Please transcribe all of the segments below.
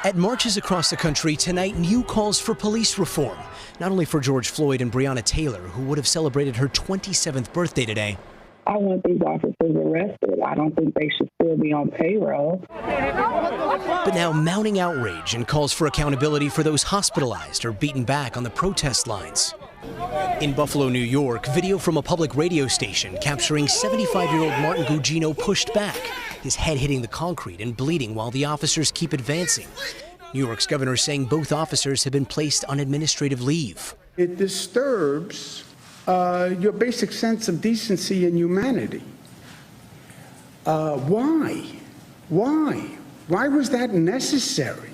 At marches across the country tonight, new calls for police reform. Not only for George Floyd and Breonna Taylor, who would have celebrated her 27th birthday today. I want these officers arrested. I don't think they should still be on payroll. But now mounting outrage and calls for accountability for those hospitalized or beaten back on the protest lines. In Buffalo, New York, video from a public radio station capturing 75-year-old Martin Gugino pushed back, his head hitting the concrete and bleeding while the officers keep advancing. New York's governor saying both officers have been placed on administrative leave. It disturbs your basic sense of decency and humanity. Why? Why was that necessary?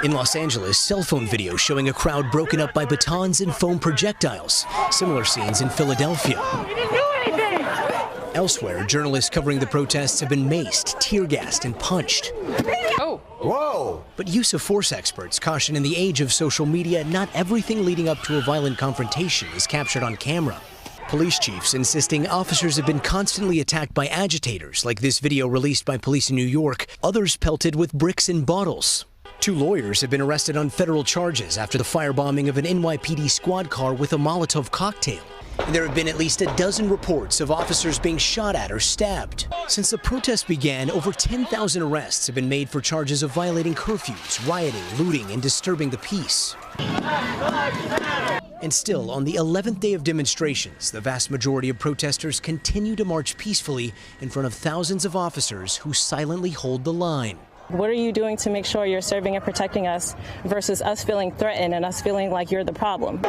In Los Angeles, cell phone video showing a crowd broken up by batons and foam projectiles. Similar scenes in Philadelphia. Elsewhere, journalists covering the protests have been maced, tear-gassed, and punched. Whoa! But use of force experts caution in the age of social media, not everything leading up to a violent confrontation is captured on camera. Police chiefs insisting officers have been constantly attacked by agitators, like this video released by police in New York, others pelted with bricks and bottles. 2 lawyers have been arrested on federal charges after the firebombing of an NYPD squad car with a Molotov cocktail. And there have been at least a dozen reports of officers being shot at or stabbed. Since the protest began, over 10,000 arrests have been made for charges of violating curfews, rioting, looting, and disturbing the peace. And still, on the 11th day of demonstrations, the vast majority of protesters continue to march peacefully in front of thousands of officers who silently hold the line. What are you doing to make sure you're serving and protecting us versus us feeling threatened and us feeling like you're the problem?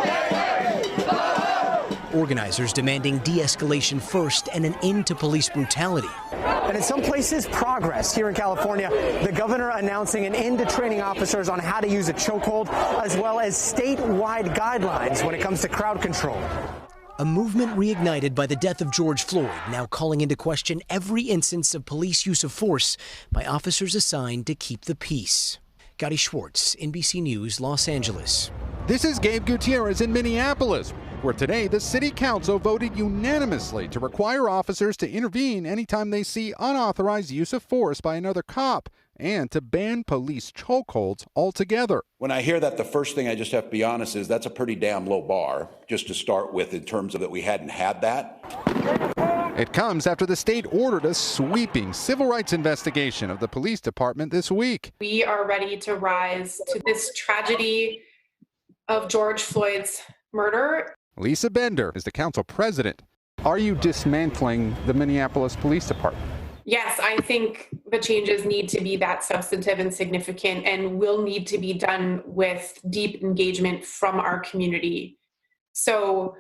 Organizers demanding de-escalation first and an end to police brutality. And in some places, progress. Here in California, the governor announcing an end to training officers on how to use a chokehold, as well as statewide guidelines when it comes to crowd control. A movement reignited by the death of George Floyd, now calling into question every instance of police use of force by officers assigned to keep the peace. Gotti Schwartz, NBC News, Los Angeles. This is Gabe Gutierrez in Minneapolis, where today the city council voted unanimously to require officers to intervene anytime they see unauthorized use of force by another cop and to ban police chokeholds altogether. When I hear that, the first thing I just have to be honest is that's a pretty damn low bar just to start with in terms of that we hadn't had that. It comes after the state ordered a sweeping civil rights investigation of the police department this week. We are ready to rise to this tragedy of George Floyd's murder. Lisa Bender is the council president. Are you dismantling the Minneapolis Police Department? Yes, I think the changes need to be that substantive and significant and will need to be done with deep engagement from our community. So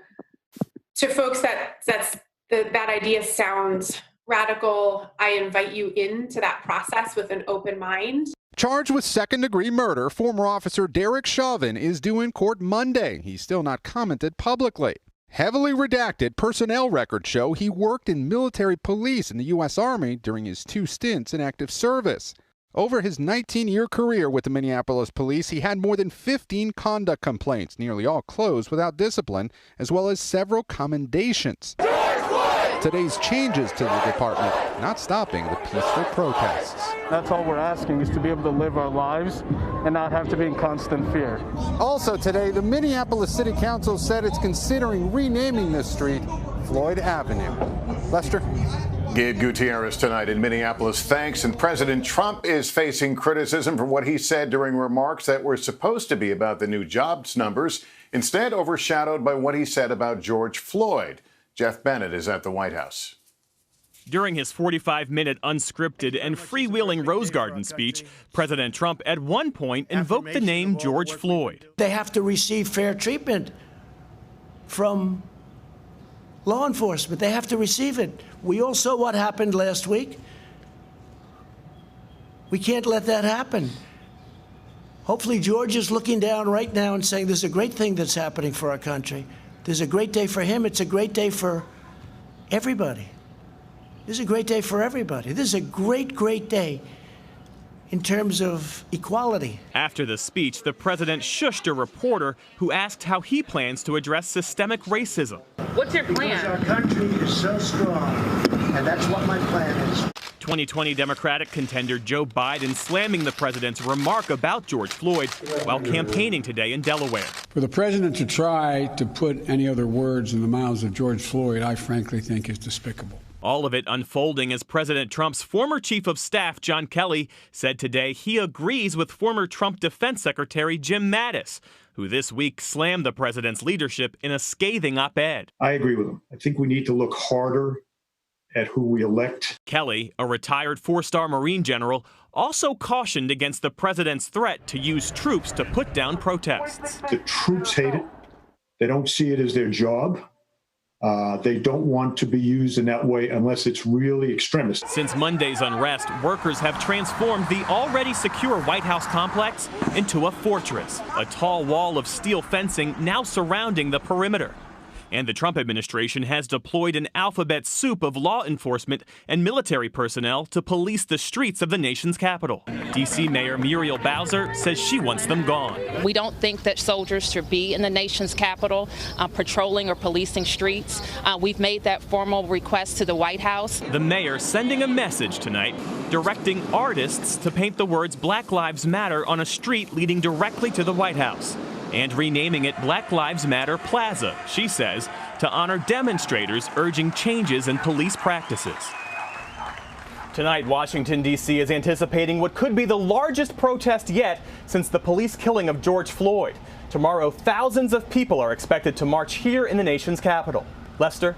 to folks that idea sounds radical, I invite you into that process with an open mind. Charged with second-degree murder, former officer Derek Chauvin is due in court Monday. He's still not commented publicly. Heavily redacted personnel records show he worked in military police in the U.S. Army during his 2 stints in active service. Over his 19-year career with the Minneapolis police, he had more than 15 conduct complaints, nearly all closed without discipline, as well as several commendations. Today's changes to the department not stopping the peaceful protests. That's all we're asking, is to be able to live our lives and not have to be in constant fear. Also today, the Minneapolis City Council said it's considering renaming this street Floyd Avenue. Lester? Gabe Gutierrez tonight in Minneapolis. Thanks. And President Trump is facing criticism for what he said during remarks that were supposed to be about the new jobs numbers, instead overshadowed by what he said about George Floyd. Jeff Bennett is at the White House. During his 45-minute unscripted and freewheeling Rose Garden speech, President Trump at one point invoked the name George Floyd. They have to receive fair treatment from law enforcement. They have to receive it. We all saw what happened last week. We can't let that happen. Hopefully George is looking down right now and saying there's a great thing that's happening for our country. There's a great day for him. It's a great day for everybody. This is a great day for everybody. This is a great, great day in terms of equality. After the speech, the president shushed a reporter who asked how he plans to address systemic racism. What's your plan? Because our country is so strong, and that's what my plan is. 2020 Democratic contender Joe Biden slamming the president's remark about George Floyd while campaigning today in Delaware. For the president to try to put any other words in the mouths of George Floyd, I frankly think is despicable. All of it unfolding as President Trump's former chief of staff, John Kelly, said today he agrees with former Trump Defense Secretary Jim Mattis, who this week slammed the president's leadership in a scathing op-ed. I agree with him. I think we need to look harder at who we elect. Kelly, a retired four-star Marine general, also cautioned against the president's threat to use troops to put down protests. The troops hate it. They don't see it as their job. They don't want to be used in that way unless it's really extremist. Since Monday's unrest, workers have transformed the already secure White House complex into a fortress, a tall wall of steel fencing now surrounding the perimeter. And the Trump administration has deployed an alphabet soup of law enforcement and military personnel to police the streets of the nation's capital. D.C. Mayor Muriel Bowser says she wants them gone. We don't think that soldiers should be in the nation's capital patrolling or policing streets. We've made that formal request to the White House. The mayor sending a message tonight, directing artists to paint the words Black Lives Matter on a street leading directly to the White House, and renaming it Black Lives Matter Plaza, she says, to honor demonstrators urging changes in police practices. Tonight, Washington, D.C. is anticipating what could be the largest protest yet since the police killing of George Floyd. Tomorrow, thousands of people are expected to march here in the nation's capital. Lester?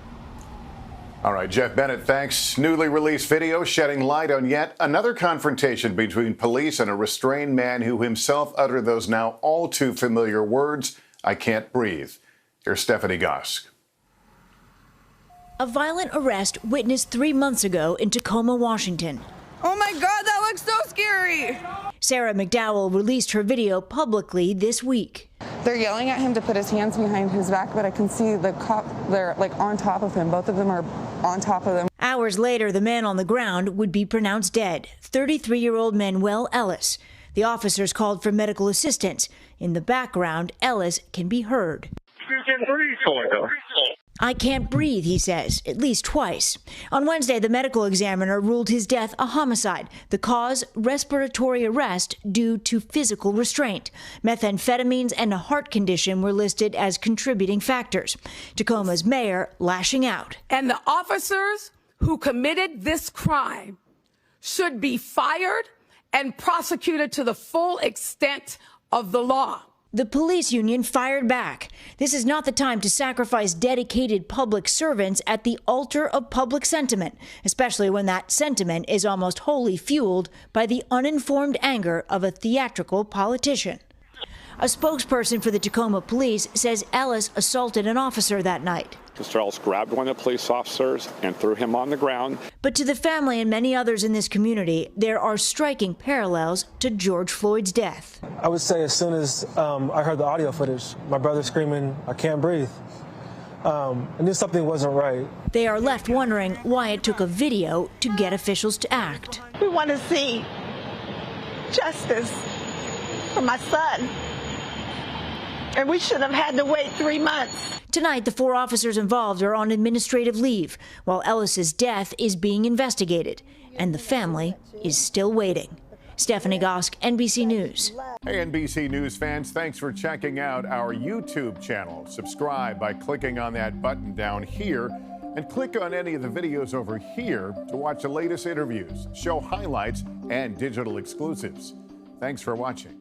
All right, Jeff Bennett, thanks. Newly released video shedding light on yet another confrontation between police and a restrained man who himself uttered those now all too familiar words, "I can't breathe." Here's Stephanie Gosk. A violent arrest witnessed 3 months ago in Tacoma, Washington. Oh my God, that looks so scary. Sarah McDowell released her video publicly this week. They're yelling at him to put his hands behind his back, but I can see the cop, they're like on top of him. Both of them are on top of him. Hours later, the man on the ground would be pronounced dead, 33-year-old Manuel Ellis. The officers called for medical assistance. In the background, Ellis can be heard. "I can't breathe," he says, at least twice. On Wednesday, the medical examiner ruled his death a homicide. The cause, respiratory arrest due to physical restraint. Methamphetamines and a heart condition were listed as contributing factors. Tacoma's mayor lashing out. And the officers who committed this crime should be fired and prosecuted to the full extent of the law. The police union fired back. This is not the time to sacrifice dedicated public servants at the altar of public sentiment, especially when that sentiment is almost wholly fueled by the uninformed anger of a theatrical politician. A spokesperson for the Tacoma police says Ellis assaulted an officer that night. Mr. Ellis grabbed one of the police officers and threw him on the ground. But to the family and many others in this community, there are striking parallels to George Floyd's death. I would say as soon as I heard the audio footage, my brother screaming, "I can't breathe," I knew something wasn't right. They are left wondering why it took a video to get officials to act. We want to see justice for my son. And we shouldn't have had to wait 3 months. Tonight, the 4 officers involved are on administrative leave, while Ellis's death is being investigated, and the family is still waiting. Stephanie Gosk, NBC News. Hey, NBC News fans, thanks for checking out our YouTube channel. Subscribe by clicking on that button down here, and click on any of the videos over here to watch the latest interviews, show highlights, and digital exclusives. Thanks for watching.